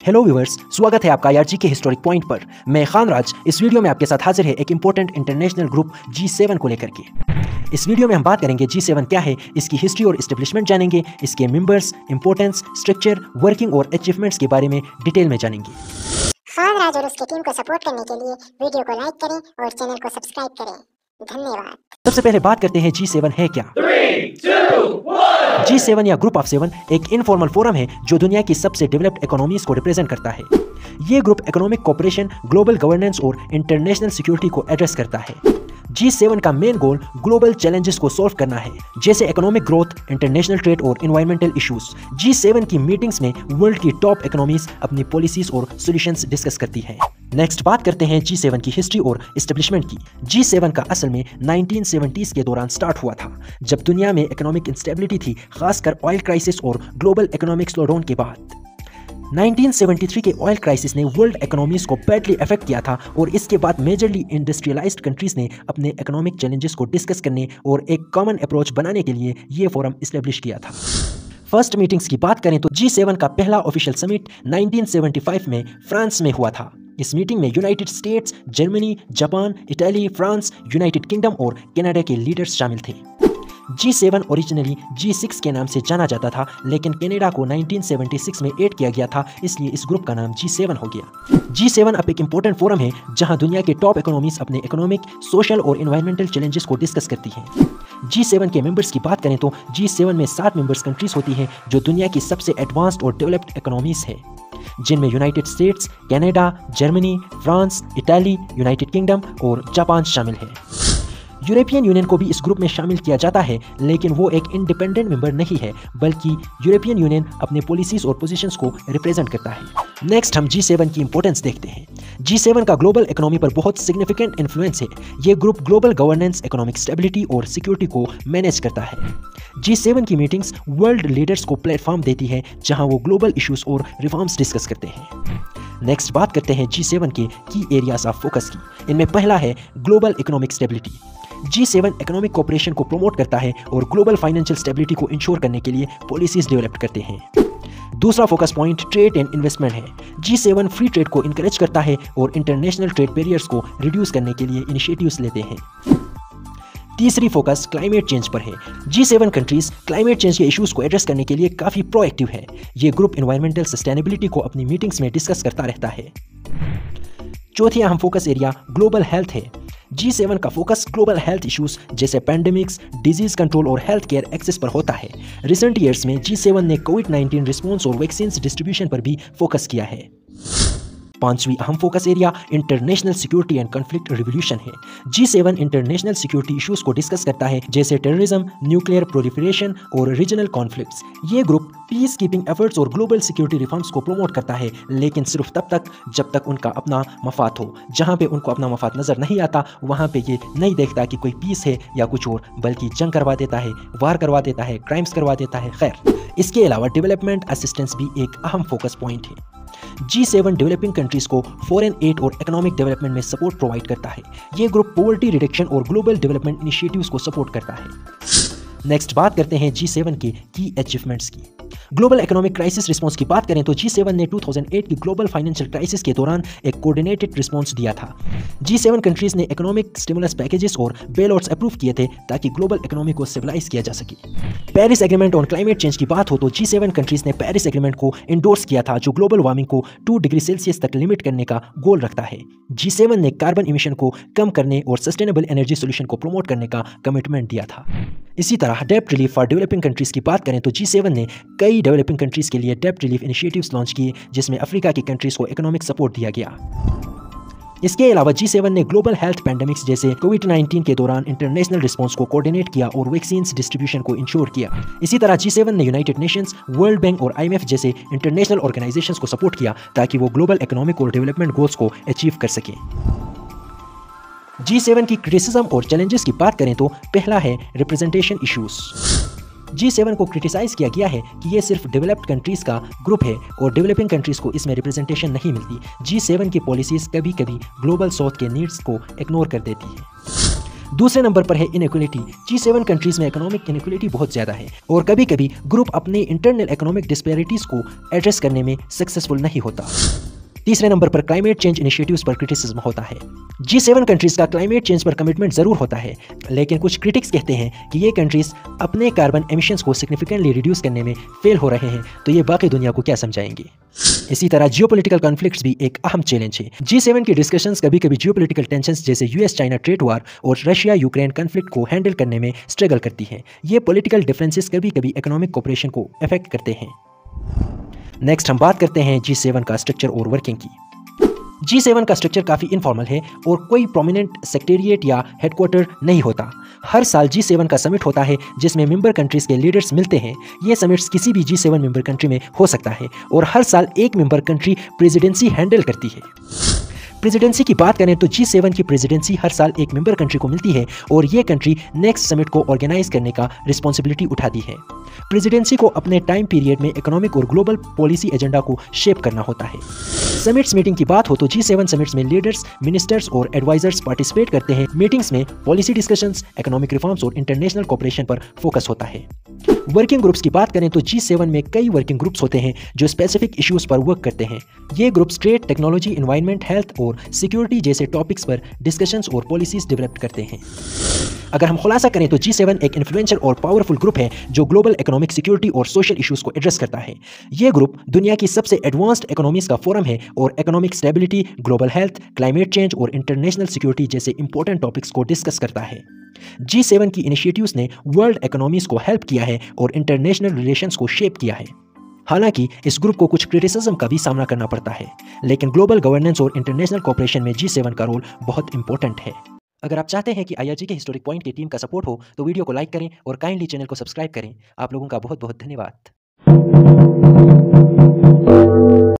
Hello viewers, स्वागत है आपका आरजी के हिस्टोरिक पॉइंट पर। मैं खान राज इस वीडियो में आपके साथ हाजिर है एक इंपॉर्टेंट इंटरनेशनल ग्रुप G7 को लेकर के। इस वीडियो में हम बात करेंगे G7 क्या है, इसकी हिस्ट्री और एस्टेब्लिशमेंट जानेंगे, इसके मेंबर्स, इंपॉर्टेंस, स्ट्रक्चर, वर्किंग और अचीवमेंट्स के बारे में डिटेल में जानेंगे। खान राज और उसकी टीम को सपोर्ट करने के लिए वीडियो को लाइक करें और चैनल को सब्सक्राइब करें। धन्यवाद। सबसे पहले बात करते हैं G7 है क्या। 3, 2, 1। G7 या ग्रुप ऑफ 7 एक इनफॉर्मल फोरम है जो दुनिया की सबसे डेवलप्ड इकोनॉमीज को रिप्रेजेंट करता है। ये group economic cooperation, global governance और इंटरनेशनल सिक्योरिटी को एड्रेस करता है। G7 का मेन गोल ग्लोबल चैलेंजेस को सॉल्व करना है, जैसे इकोनॉमिक ग्रोथ, इंटरनेशनल ट्रेड और एनवायरमेंटल इश्यूज। G7 की मीटिंग्स में वर्ल्ड की टॉप इकोनॉमीज अपनी पॉलिसीज और सॉल्यूशंस डिस्कस करती है। नेक्स्ट बात करते हैं G7 की हिस्ट्री और एस्टेब्लिशमेंट की। G7 का असल में 1970s के दौरान स्टार्ट हुआ था, जब दुनिया में इकोनॉमिक इंस्टेबिलिटी थी, खासकर ऑयल क्राइसिस और ग्लोबल इकोनॉमिक स्लोडाउन के बाद। 1973 के ऑयल क्राइसिस ने वर्ल्ड इकोनॉमीज को बैडली अफेक्ट किया था और इसके बाद मेजरली इंडस्ट्रियलाइज्ड कंट्रीज ने अपने इकोनॉमिक चैलेंजेस को डिस्कस करने और एक कॉमन अप्रोच बनाने के लिए ये फोरम इस्टेब्लिश किया था। फर्स्ट मीटिंग्स की बात करें तो G7 का पहला ऑफिशियल समिट 1975 में फ्रांस में हुआ था। इस मीटिंग में United states, Germany, Japan, Italy, France, United kingdom और कनाडा के लीडर्स शामिल थे। G7 ओरिजिनली G6 के नाम से जाना जाता था, लेकिन कनाडा को 1976 में ऐड किया गया था, इसलिए इस ग्रुप का नाम G7 हो गया। G7 अब एक इंपॉर्टेंट फोरम है जहां दुनिया के टॉप इकोनॉमीज अपने इकोनॉमिक, सोशल और एनवायरमेंटल चैलेंजेस को डिस्कस करती हैं। G7 के मेंबर्स की बात करें तो G7 में 7 मेंबर्स कंट्रीज होती हैं जो दुनिया की सबसे एडवांस्ड और डेवलप्ड इकोनॉमीज है, जिनमें United states, Canada, Germany, France, Italy, United kingdom और जापान शामिल है। यूरोपियन यूनियन को भी इस ग्रुप में शामिल किया जाता है, लेकिन वो एक इंडिपेंडेंट मेंबर नहीं है, बल्कि यूरोपियन यूनियन अपने पॉलिसीज और पोजीशंस को रिप्रेजेंट करता है। नेक्स्ट हम G7 की इंपॉर्टेंस देखते हैं। G7 का ग्लोबल इकोनॉमी पर बहुत सिग्निफिकेंट इन्फ्लुएंस है। ये group global governance, economic stability और सिक्योरिटी को मैनेज करता है। G7 की मीटिंग्स वर्ल्ड लीडर्स को प्लेटफॉर्म देती है जहां वो ग्लोबल इश्यूज और रिफॉर्म्स डिस्कस करते हैं। नेक्स्ट बात करते हैं G7 के की एरियाज ऑफ फोकस की। इनमें पहला है global economic stability. G7 economic cooperation को प्रमोट करता है और ग्लोबल फाइनेंशियल स्टेबिलिटी को इंश्योर करने के लिए पॉलिसीज डेवलप करते हैं। दूसरा focus point trade and investment है। G7 फ्री ट्रेड को इनकरेज करता है और इंटरनेशनल ट्रेड बैरियर्स को रिड्यूस करने के लिए इनिशिएटिव्स लेते हैं। तीसरी फोकस क्लाइमेट चेंज पर है। G7 कंट्रीज क्लाइमेट चेंज के इश्यूज को एड्रेस करने के लिए काफी प्रोएक्टिव है। ये ग्रुप एनवायरमेंटल सस्टेनेबिलिटी को अपनी मीटिंग्स में डिस्कस करता रहता है। चौथी अहम फोकस एरिया ग्लोबल हेल्थ है। G7 का फोकस ग्लोबल हेल्थ इश्यूज जैसे पैंडेमिक्स, डिजीज कंट्रोल और हेल्थ केयर एक्सेस पर होता है। रिसेंट ईयर्स में G7 ने कोविड-19 रिस्पॉन्स और वैक्सीन डिस्ट्रीब्यूशन पर भी फोकस किया है। पांचवी अहम focus area international security and conflict revolution है। G7 इंटरनेशनल सिक्योरिटी इश्यूज को डिस्कस करता है, जैसे टेररिज्म, न्यूक्लियर प्रोलिफरेशन और रीजनल कॉन्फ्लिक्ट्स। ये ग्रुप पीस कीपिंग एफर्ट्स और ग्लोबल सिक्योरिटी रिफॉर्म्स को प्रमोट करता है, लेकिन सिर्फ तब तक जब तक उनका अपना मफाद हो। जहां पे उनको अपना मफाद नजर नहीं आता, वहां पे ये नहीं देखता कि कोई पीस है या कुछ और, बल्कि जंग करवा देता है, वार करवा देता है, क्राइम्स करवा देता है। खैर, इसके अलावा डेवलपमेंट असिस्टेंस भी एक अहम फोकस पॉइंट है। G7 डेवलपिंग कंट्रीज को फॉरेन एड और इकोनॉमिक डेवलपमेंट में सपोर्ट प्रोवाइड करता है। ये ग्रुप पॉवर्टी रिडक्शन और ग्लोबल डेवलपमेंट इनिशिएटिव्स को सपोर्ट करता है। नेक्स्ट बात करते हैं G7 के की अचीवमेंट्स की। ग्लोबल इकोनॉमिक क्राइसिस रिस्पांस की बात करें तो G7 ने 2008 की ग्लोबल फाइनेंशियल क्राइसिस के दौरान एक कोऑर्डिनेटेड रिस्पांस दिया था। G7 कंट्रीज ने इकोनॉमिक स्टिमुलस पैकेजेस और बेलआउट्स अप्रूव किए थे ताकि ग्लोबल इकोनॉमी को स्टेबलाइज किया जा सके। Paris agreement on climate change की बात हो तो G7 कंट्रीज ने पेरिस एग्रीमेंट को इंडोर्स किया था, जो ग्लोबल वार्मिंग को 2 डिग्री सेल्सियस तक लिमिट करने का गोल रखता है। G7 ने कार्बन इमिशन को कम करने और सस्टेनेबल एनर्जी सोल्यूशन को प्रमोट करने का कमिटमेंट दिया था। इसी तरह डेब्ट रिलीफ फॉर डेवलपिंग कंट्रीज की बात करें तो G7 ने कई डेवलपिंग कंट्रीज के लिए डेब्ट रिलीफ इनिशिएटिव्स लॉन्च किए, जिसमें अफ्रीका की कंट्रीज को इकोनॉमिक सपोर्ट दिया गया। इसके अलावा G7 ने ग्लोबल हेल्थ पैंडेमिक्स जैसे कोविड-19 के दौरान इंटरनेशनल रिस्पांस को कोऑर्डिनेट किया और वैक्सीन डिस्ट्रीब्यूशन को इंश्योर किया। इसी तरह G7 ने यूनाइटेड नेशंस, वर्ल्ड बैंक और IMF जैसे इंटरनेशनल ऑर्गेनाइजेशंस को सपोर्ट किया ताकि वो ग्लोबल इकोनॉमिक और डेवलपमेंट गोल्स को अचीव कर सके। G7 की क्रिटिसिज्म और चैलेंजेस की बात करें तो पहला है रिप्रेजेंटेशन इश्यूज। G7 को क्रिटिसाइज किया गया है कि ये सिर्फ डेवलप्ड कंट्रीज का ग्रुप है और डेवलपिंग कंट्रीज को इसमें रिप्रेजेंटेशन नहीं मिलती। G7 की पॉलिसीज कभी कभी ग्लोबल साउथ के नीड्स को इग्नोर कर देती है। दूसरे नंबर पर है इनइक्वलिटी। G7 कंट्रीज में इकोनॉमिक इनइक्वलिटी बहुत ज़्यादा है और कभी कभी ग्रुप अपने इंटरनल इकोनॉमिक डिस्पैरिटीज़ को एड्रेस करने में सक्सेसफुल नहीं होता। तीसरे नंबर पर क्लाइमेट चेंज इनिशिएटिव्स पर क्रिटिसिज्म होता है। G7 कंट्रीज का क्लाइमेट चेंज पर कमिटमेंट जरूर होता है, लेकिन कुछ क्रिटिक्स कहते हैं कि ये कंट्रीज अपने कार्बन एमिशंस को सिग्निफिकेंटली रिड्यूस करने में फेल हो रहे हैं, तो ये बाकी दुनिया को क्या समझाएंगे। इसी तरह जियोपॉलिटिकल कॉन्फ्लिक्ट्स भी एक अहम चैलेंज है। G7 की डिस्कशंस कभी कभी जियोपॉलिटिकल टेंशंस जैसे यूएस चाइना ट्रेड वार और रशिया यूक्रेन कॉन्फ्लिक्ट को हैंडल करने में स्ट्रगल करती है। ये पॉलिटिकल डिफरेंसेस कभी कभी इकोनॉमिक कोऑपरेशन को अफेक्ट करते हैं। नेक्स्ट हम बात करते हैं G7 का स्ट्रक्चर और वर्किंग की। G7 का स्ट्रक्चर काफ़ी इनफॉर्मल है और कोई प्रोमिनेंट सेक्रेटेरिएट या हेडक्वार्टर नहीं होता। हर साल G7 का समिट होता है जिसमें मेंबर कंट्रीज़ के लीडर्स मिलते हैं। ये समिट्स किसी भी G7 मेंबर कंट्री में हो सकता है और हर साल एक मेंबर कंट्री प्रेसिडेंसी हैंडल करती है। प्रेसिडेंसी की बात करें तो G7 की प्रेसिडेंसी हर साल एक मेंबर कंट्री को मिलती है और ये कंट्री नेक्स्ट समिट को ऑर्गेनाइज करने का रिस्पॉन्सिबिलिटी उठाती है। प्रेसिडेंसी को अपने टाइम पीरियड में इकोनॉमिक और ग्लोबल पॉलिसी एजेंडा को शेप करना होता है। समिट्स मीटिंग की बात हो तो G7 समिट्स में लीडर्स, मिनिस्टर्स और एडवाइजर्स पार्टिसिपेट करते हैं। मीटिंग्स में पॉलिसी डिस्कशंस, इकोनॉमिक रिफॉर्म्स और इंटरनेशनल कोऑपरेशन पर फोकस होता है। वर्किंग ग्रुप्स की बात करें तो G7 में कई वर्किंग ग्रुप्स होते हैं जो स्पेसिफिक इश्यूज पर वर्क करते हैं। ये groups trade, technology, environment, health और सिक्योरिटी जैसे टॉपिक्स पर डिस्कशंस और पॉलिसीज डेवलप करते हैं। अगर हम खुलासा करें तो G7 एक इन्फ्लुएंशियल और पावरफुल ग्रुप है जो ग्लोबल इकोनॉमिक सिक्योरिटी और सोशल इश्यूज को एड्रेस करता है। ये ग्रुप दुनिया की सबसे एडवांस्ड इकोनॉमीज का फोरम है और economic stability, global health, climate change और इंटरनेशनल सिक्योरिटी जैसे इंपॉर्टेंट टॉपिक्स को डिस्कस करता है। G7 की इनिशिएटिव्स ने वर्ल्ड इकोनॉमीज को हेल्प किया है और इंटरनेशनल रिलेशंस को शेप किया है। हालांकि इस ग्रुप को कुछ क्रिटिसिज्म का भी सामना करना पड़ता है, लेकिन ग्लोबल गवर्नेंस और इंटरनेशनल कोऑपरेशन में G7 का रोल बहुत इंपॉर्टेंट है। अगर आप चाहते हैं कि IRG के हिस्टोरिक पॉइंट की टीम का सपोर्ट हो तो वीडियो को लाइक करें और काइंडली चैनल को सब्सक्राइब करें। आप लोगों का बहुत बहुत धन्यवाद।